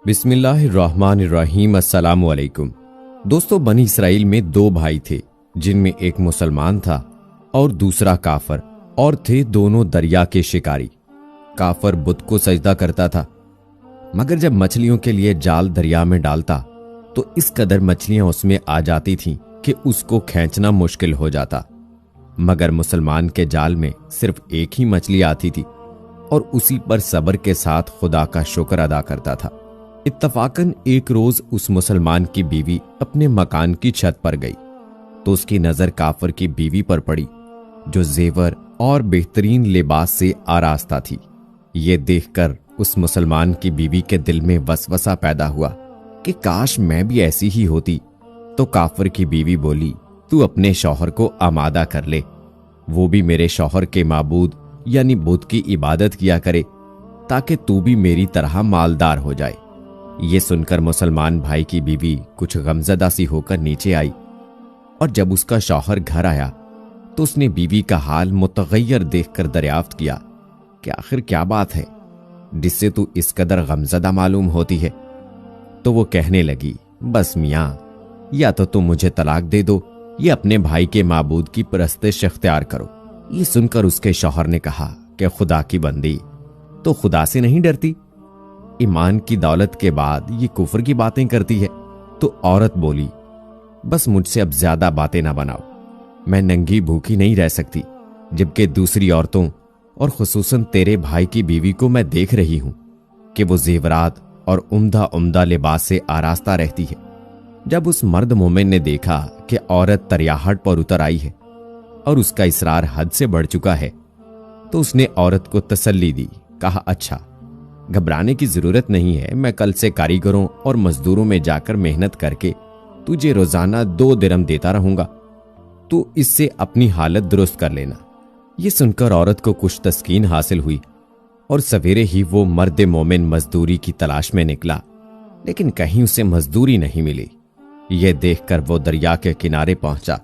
بسم اللہ الرحمن الرحیم۔ السلام علیکم دوستو، بنی اسرائیل میں دو بھائی تھے جن میں ایک مسلمان تھا اور دوسرا کافر، اور تھے دونوں دریا کے شکاری۔ کافر بت کو سجدہ کرتا تھا، مگر جب مچھلیوں کے لیے جال دریا میں ڈالتا تو اس قدر مچھلیاں اس میں آ جاتی تھیں کہ اس کو کھینچنا مشکل ہو جاتا۔ مگر مسلمان کے جال میں صرف ایک ہی مچھلی آتی تھی اور اسی پر صبر کے ساتھ خدا کا شکر ادا کرتا تھا۔ اتفاقاً ایک روز اس مسلمان کی بیوی اپنے مکان کی چھت پر گئی تو اس کی نظر کافر کی بیوی پر پڑی جو زیور اور بہترین لباس سے آراستہ تھی۔ یہ دیکھ کر اس مسلمان کی بیوی کے دل میں وسوسہ پیدا ہوا کہ کاش میں بھی ایسی ہی ہوتی۔ تو کافر کی بیوی بولی، تو اپنے شوہر کو آمادہ کر لے، وہ بھی میرے شوہر کے معبود یعنی بت کی عبادت کیا کرے تاکہ تو بھی میری طرح مالدار ہو جائے۔ یہ سن کر مسلمان بھائی کی بیوی کچھ غمزدہ سی ہو کر نیچے آئی، اور جب اس کا شوہر گھر آیا تو اس نے بیوی کا حال متغیر دیکھ کر دریافت کیا کہ آخر کیا بات ہے جس سے تو اس قدر غمزدہ معلوم ہوتی ہے۔ تو وہ کہنے لگی، بس میاں، یا تو تم مجھے طلاق دے دو یا اپنے بھائی کے معبود کی پرستش اختیار کرو۔ یہ سن کر اس کے شوہر نے کہا کہ خدا کی بندی، تو خدا سے نہیں ڈرتی؟ ایمان کی دولت کے بعد یہ کفر کی باتیں کرتی ہے۔ تو عورت بولی، بس مجھ سے اب زیادہ باتیں نہ بناؤ، میں ننگی بھوکی نہیں رہ سکتی، جبکہ دوسری عورتوں اور خصوصاً تیرے بھائی کی بیوی کو میں دیکھ رہی ہوں کہ وہ زیورات اور عمدہ لباس سے آراستہ رہتی ہے۔ جب اس مرد مومن نے دیکھا کہ عورت تریاہٹ پر اتر آئی ہے اور اس کا اصرار حد سے بڑھ چکا ہے تو اس نے عورت کو تسلی دی، کہا اچھا، گھبرانے کی ضرورت نہیں ہے، میں کل سے کاریگروں اور مزدوروں میں جا کر محنت کر کے تجھے روزانہ 2 درہم دیتا رہوں گا، تو اس سے اپنی حالت درست کر لینا۔ یہ سن کر عورت کو کچھ تسکین حاصل ہوئی اور سویرے ہی وہ مرد مومن مزدوری کی تلاش میں نکلا، لیکن کہیں اسے مزدوری نہیں ملی۔ یہ دیکھ کر وہ دریا کے کنارے پہنچا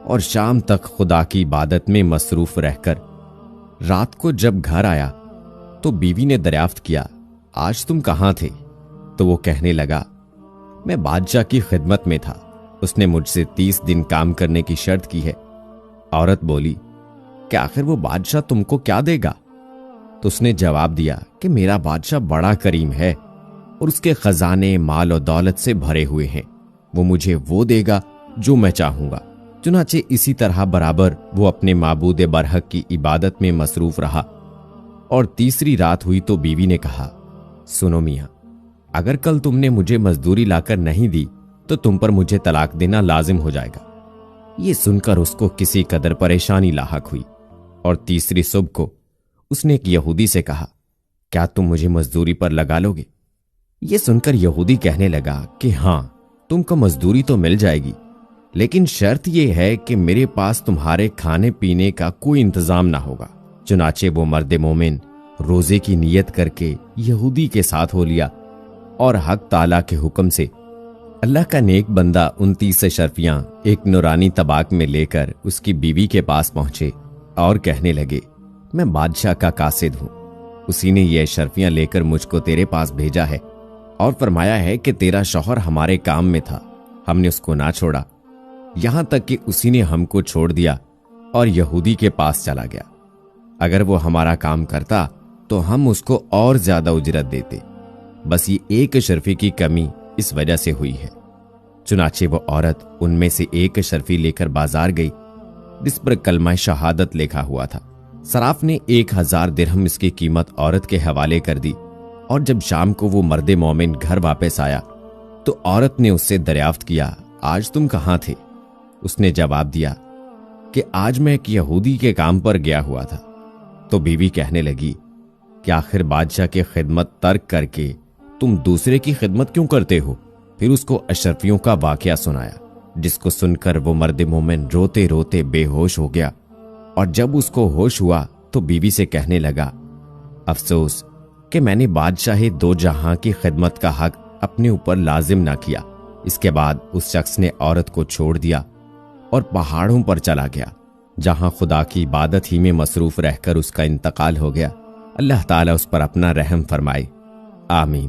اور شام تک خدا کی عبادت میں مصروف رہ کر رات کو جب گھر آیا تو بیوی نے دریافت کیا، آج تم کہاں تھے؟ تو وہ کہنے لگا، میں بادشاہ کی خدمت میں تھا، اس نے مجھ سے 30 دن کام کرنے کی شرط کی ہے۔ عورت بولی، کہ آخر وہ بادشاہ تم کو کیا دے گا؟ تو اس نے جواب دیا کہ میرا بادشاہ بڑا کریم ہے اور اس کے خزانے مال و دولت سے بھرے ہوئے ہیں، وہ مجھے وہ دے گا جو میں چاہوں گا۔ چنانچہ اسی طرح برابر وہ اپنے معبود برحق کی عبادت میں مصروف رہا، اور تیسری رات ہوئی تو بیوی نے کہا، سنو میاں، اگر کل تم نے مجھے مزدوری لا کر نہیں دی تو تم پر مجھے طلاق دینا لازم ہو جائے گا۔ یہ سن کر اس کو کسی قدر پریشانی لاحق ہوئی، اور تیسری صبح کو اس نے ایک یہودی سے کہا، کیا تم مجھے مزدوری پر لگا لو گے؟ یہ سن کر یہودی کہنے لگا کہ ہاں، تم کو مزدوری تو مل جائے گی، لیکن شرط یہ ہے کہ میرے پاس تمہارے کھانے پینے کا کوئی انتظام نہ ہوگا۔ چنانچہ وہ مرد مومن روزے کی نیت کر کے یہودی کے ساتھ ہو لیا، اور حق تعالیٰ کے حکم سے اللہ کا نیک بندہ 29 اشرفیاں ایک نورانی طباق میں لے کر اس کی بیوی کے پاس پہنچے اور کہنے لگے، میں بادشاہ کا قاصد ہوں، اسی نے یہ اشرفیاں لے کر مجھ کو تیرے پاس بھیجا ہے اور فرمایا ہے کہ تیرا شوہر ہمارے کام میں تھا، ہم نے اس کو نہ چھوڑا، یہاں تک کہ اسی نے ہم کو چھوڑ دیا اور یہودی کے پاس چلا گیا۔ اگر وہ ہمارا کام کرتا تو ہم اس کو اور زیادہ اجرت دیتے، بس یہ ایک اشرفی کی کمی اس وجہ سے ہوئی ہے۔ چنانچہ وہ عورت ان میں سے ایک اشرفی لے کر بازار گئی جس پر کلمہ شہادت لکھا ہوا تھا۔ صراف نے 1000 درہم اس کی قیمت عورت کے حوالے کر دی، اور جب شام کو وہ مرد مومن گھر واپس آیا تو عورت نے اس سے دریافت کیا، آج تم کہاں تھے؟ اس نے جواب دیا کہ آج میں ایک یہودی کے کام پر گیا ہوا تھا۔ تو بیوی کہنے لگی کہ آخر بادشاہ کی خدمت ترک کر کے تم دوسرے کی خدمت کیوں کرتے ہو؟ پھر اس کو اشرفیوں کا واقعہ سنایا، جس کو سن کر وہ مرد مومن روتے روتے بے ہوش ہو گیا، اور جب اس کو ہوش ہوا تو بیوی سے کہنے لگا، افسوس کہ میں نے بادشاہ 2 جہاں کی خدمت کا حق اپنے اوپر لازم نہ کیا۔ اس کے بعد اس شخص نے عورت کو چھوڑ دیا اور پہاڑوں پر چلا گیا، جہاں خدا کی عبادت ہی میں مصروف رہ کر اس کا انتقال ہو گیا۔ اللہ تعالیٰ اس پر اپنا رحم فرمائے، آمین۔